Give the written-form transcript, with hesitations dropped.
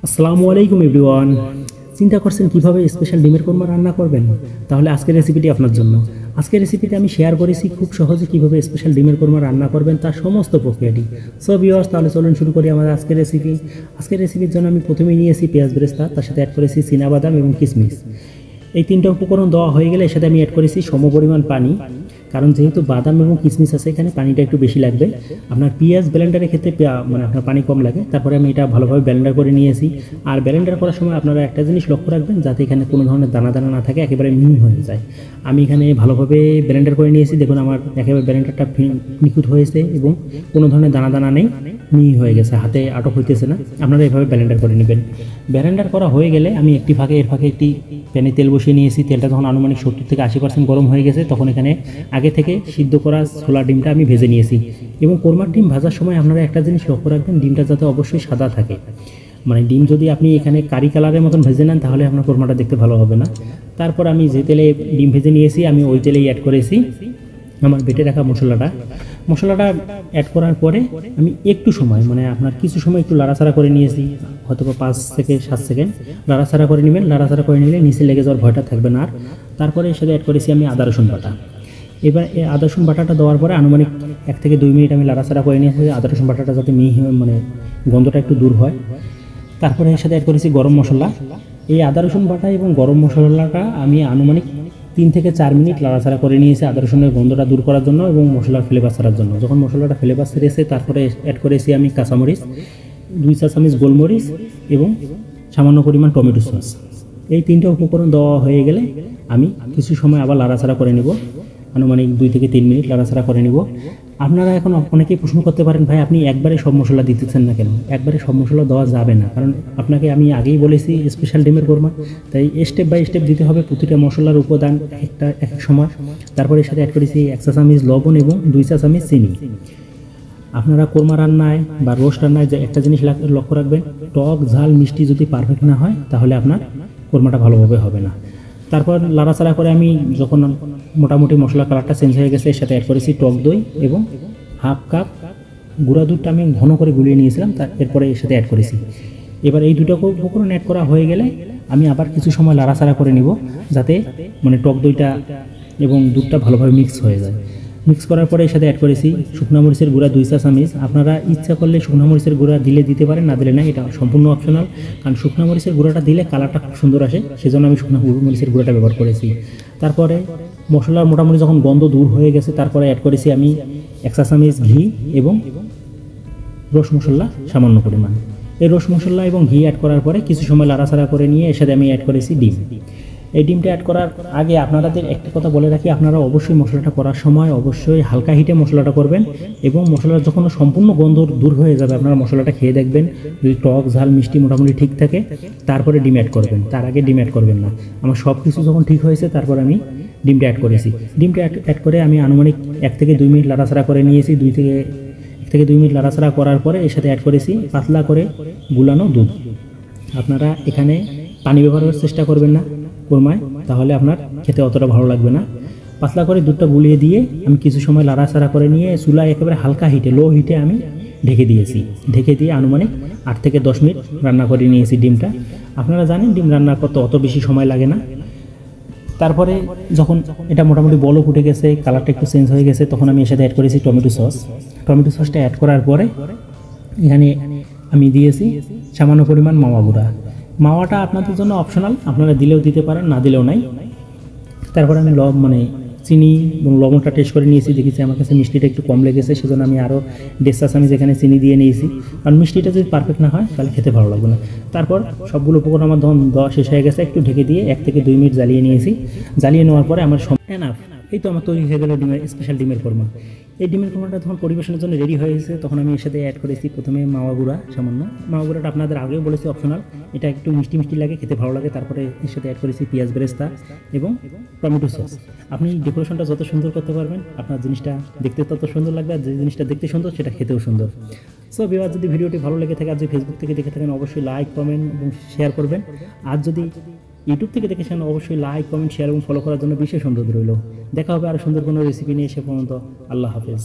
আসসালামু আলাইকুম এভরিওয়ান। চিন্তা করছেন কিভাবে স্পেশাল ডিমের কোরমা রান্না করবেন? তাহলে আজকের রেসিপিটি আপনার জন্য। আজকের রেসিপিতে আমি শেয়ার করেছি খুব সহজে কিভাবে স্পেশাল ডিমের কোরমা রান্না করবেন তার সমস্ত প্রক্রিয়াটি। সো ভিউয়ার্স, তাহলে চলুন শুরু করি আমাদের আজকের রেসিপি। আজকের রেসিপির জন্য আমি প্রথমেই নিয়েছি পেঁয়াজ বেরেস্তা, তার সাথে অ্যাড করেছি চীনাবাদাম এবং কিশমিশ। এই তিনটা উপকরণ দেওয়া হয়ে গেলে এর সাথে আমি অ্যাড করেছি সমপরিমাণ পানি, কারণ যেহেতু বাদাম এবং কিশমিশ আছে এখানে পানিটা একটু বেশি লাগবে। আপনার পেঁয়াজ ব্লেন্ডারের ক্ষেত্রে মানে আপনার পানি কম লাগে। তারপরে আমি এটা ভালোভাবে ব্লেন্ডার করে নিয়েছি। আর ব্লেন্ডার করার সময় আপনারা একটা জিনিস লক্ষ্য রাখবেন, যাতে এখানে কোনো ধরনের দানা দানা না থাকে, একেবারে মিহি হয়ে যায়। আমি এখানে ভালোভাবে ব্লেন্ডার করে নিয়েছি। দেখুন আমার একেবারে ব্লেন্ডারটা নিখুঁত হয়েছে এবং কোনো ধরনের দানা দানা নেই, মিহি হয়ে গেছে, হাতে আটক হইতেছে না। আপনারা এভাবে ব্লেন্ডার করে নেবেন। ব্লেন্ডার করা হয়ে গেলে আমি এর ফাঁকে একটি প্যানে তেল বসিয়ে নিয়েছি। তেলটা যখন আনুমানিক 70 থেকে 80% গরম হয়ে গেছে, তখন এখানে আগে থেকে সিদ্ধ করা ছোলা ডিমটা আমি ভেজে নিয়েছি। এবং কোরমার ডিম ভাজার সময় আপনারা একটা জিনিস লক্ষ্য রাখবেন, ডিমটা যাতে অবশ্যই সাদা থাকে। মানে ডিম যদি আপনি এখানে কারি কালারের মতন ভেজে নেন, তাহলে আপনার কোরমাটা দেখতে ভালো হবে না। তারপর আমি যে তেলে ডিম ভেজে নিয়েছি, আমি ওই তেলেই অ্যাড করেছি আমার বেটে রাখা মশলাটা অ্যাড করার পরে আমি একটু সময়, মানে আপনার কিছু সময় একটু লাড়াচাড়া করে নিয়েছি, হয়তো 5 থেকে 7 সেকেন্ড লাড়াচাড়া করে নেবেন। লাড়াচাড়া করে নিলে নিচে লেগে যাওয়ার ভয়টা থাকবে না। আর তারপরে সেটা অ্যাড করেছি আমি আদা রসুন বাটা। এবার এই আদা রসুন বাটাটা দেওয়ার পরে আনুমানিক 1 থেকে 2 মিনিট আমি লাড়াচাড়া করে নিয়েছি, আদা রসুন বাটাটা যাতে মিহি মানে গন্ধটা একটু দূর হয়। তারপরে এর সাথে অ্যাড করেছি গরম মশলা। এই আদা রসুন বাটা এবং গরম মশলাটা আমি আনুমানিক 3 থেকে 4 মিনিট লাড়াচাড়া করে নিয়েছি আদা রসুনের গন্ধটা দূর করার জন্য এবং মশলার ফ্লেভার ছাড়ার জন্য। যখন মশলাটা ফ্লেভার ছেড়েছে, তারপরে অ্যাড করেছি আমি কাঁচামরিচ, 2 চা চামচ গোলমরিচ এবং সামান্য পরিমাণ টমেটো সস। এই 3টা উপকরণ দেওয়া হয়ে গেলে আমি কিছু সময় আবার লাড়াচাড়া করে নেব, আনুমানিক 2 থেকে 3 মিনিট লাড়াচাড়া করে নেব। আপনারা এখন অনেকেই প্রশ্ন করতে পারেন, ভাই আপনি একবারে সব মশলা দিতেছেন না কেন? একবারে সব মশলা দেওয়া যাবে না, কারণ আপনাকে আমি আগেই বলেছি স্পেশাল ডিমের কোরমা, তাই স্টেপ বাই স্টেপ দিতে হবে প্রতিটা মশলার উপাদান এক সময়। তারপরে এর সাথে অ্যাড করেছি 1 চা চামচ লবণ এবং 2 চা চামচ চিনি। আপনারা কোরমা রান্নায় বা রোস্ট রান্নায় যে একটা জিনিস লক্ষ্য রাখবেন, টক ঝাল মিষ্টি যদি পারফেক্ট না হয়, তাহলে আপনার কোরমাটা ভালোভাবে হবে না। তারপর লাড়াচাড়া করে আমি যখন মোটামুটি মশলা কালারটা চেঞ্জ হয়ে গেছে, এর সাথে অ্যাড করেছি টক দই এবং হাফ কাপ গুঁড়া দুধটা আমি ঘন করে গুলিয়ে নিয়েছিলাম, এরপরে এর সাথে অ্যাড করেছি। এবার এই দুটো উপকরণ অ্যাড করা হয়ে গেলে আমি আবার কিছু সময় লাড়াচাড়া করে নিব, যাতে মানে টক দইটা এবং দুধটা ভালোভাবে মিক্স হয়ে যায়। মিক্স করার পরে এর সাথে অ্যাড করেছি শুকনো মরিচের গুঁড়া 2 চা চামচ। আপনারা ইচ্ছা করলে শুকনো মরিচের গুঁড়া দিতে পারেন, না দিলে না, এটা সম্পূর্ণ অপশনাল। কারণ শুকনো মরিচের গুঁড়াটা দিলে কালারটা খুব সুন্দর আসে, সেজন্য আমি শুকনো মরিচের গুঁড়াটা ব্যবহার করেছি। তারপরে মশলার মোটামুটি যখন গন্ধ দূর হয়ে গেছে, তারপরে অ্যাড করেছি আমি 1 চা চামচ ঘি এবং রস মশলা সামান্য পরিমাণ। এই রস মশলা এবং ঘি অ্যাড করার পরে কিছু সময় লাড়াচাড়া করে নিয়ে এর সাথে আমি অ্যাড করেছি ডিম। এই ডিমটা অ্যাড করার আগে আপনাদের একটা কথা বলে রাখি, আপনারা অবশ্যই মশলাটা করার সময় অবশ্যই হালকা হিটে মশলাটা করবেন এবং মশলার যখন সম্পূর্ণ গন্ধ দূর হয়ে যাবে, আপনারা মশলাটা খেয়ে দেখবেন, যদি টক ঝাল মিষ্টি মোটামুটি ঠিক থাকে, তারপরে ডিম অ্যাড করবেন, তার আগে ডিম অ্যাড করবেন না। আমার সব কিছু যখন ঠিক হয়েছে, তারপর আমি ডিমটা অ্যাড করেছি। ডিমটা অ্যাড করে আমি আনুমানিক 1 থেকে 2 মিনিট লাড়াচাড়া করে নিয়েছি। 1 থেকে 2 মিনিট লাড়াচাড়া করার পরে এর সাথে অ্যাড করেছি পাতলা করে গুলানো দুধ। আপনারা এখানে পানি ব্যবহার করার চেষ্টা করবেন না কোরমায়, তাহলে আপনার খেতে অতটা ভালো লাগবে না। পাতলা করে দুধটা গুলিয়ে দিয়ে আমি কিছু সময় লাড়াচাড়া করে নিয়ে চুলায় একেবারে হালকা হিটে, লো হিটে আমি ঢেকে দিয়ে আনুমানিক 8 থেকে 10 মিনিট রান্না করে নিয়েছি ডিমটা। আপনারা জানেন ডিম রান্না করতে অত বেশি সময় লাগে না। তারপরে যখন এটা মোটামুটি বলক উঠে গেছে, কালারটা একটু চেঞ্জ হয়ে গেছে, তখন আমি এর সাথে অ্যাড করেছি টমেটো সসটা অ্যাড করার পরে এখানে আমি দিয়েছি সামান্য পরিমাণ মাওয়া গুঁড়া। মাওয়াটা আপনাদের জন্য অপশনাল, আপনারা দিলেও দিতে পারেন, না দিলেও নাই। তারপরে আমি চিনি এবং লবণটা টেস্ট করে নিয়েছি, দেখেছি আমার কাছে মিষ্টিটা একটু কম লেগেছে, সেজন্য আমি আরও 1.5 চা চামচ এখানে চিনি দিয়ে নিয়েছি, কারণ মিষ্টিটা যদি পারফেক্ট না হয় তাহলে খেতে ভালো লাগবে না। তারপর সবগুলো উপকরণ আমার দেওয়া শেষ হয়ে গেছে, একটু ঢেকে দিয়ে 1 থেকে 2 মিনিট জ্বালিয়ে নিয়েছি। জ্বালিয়ে নেওয়ার পরে আমার এনাফ, এই তো আমার তৈরি হয়ে গেল স্পেশাল ডিমের কোরমা। এই ডিমের কোরমাটা যখন পরিবেশনের জন্য রেডি হয়ে গেছে, তখন আমি এর সাথে অ্যাড করেছি প্রথমে মাওয়া গুঁড়া সামান্য। মাওয়া গুঁড়াটা আপনাদের আগেও বলেছি অপশনাল, এটা একটু মিষ্টি মিষ্টি লাগে, খেতে ভালো লাগে। তারপরে এর সাথে অ্যাড করেছি পেঁয়াজ বেরেস্তা এবং টমেটো সস। আপনি ডেকোরেশনটা যত সুন্দর করতে পারবেন, আপনার জিনিসটা দেখতে তত সুন্দর লাগবে, আর যে জিনিসটা দেখতে সুন্দর সেটা খেতেও সুন্দর। সো ভিউয়ার, যদি ভিডিওটি ভালো লেগে থাকে, আর যদি ফেসবুক থেকে দেখে থাকেন, অবশ্যই লাইক, কমেন্ট এবং শেয়ার করবেন। আর যদি ইউটিউব থেকে দেখেছেন, অবশ্যই লাইক, কমেন্ট, শেয়ার এবং ফলো করার জন্য বিশেষ অনুরোধ রইল। দেখা হবে আরও সুন্দর কোনো রেসিপি নিয়ে। সে পর্যন্ত আল্লাহ হাফেজ।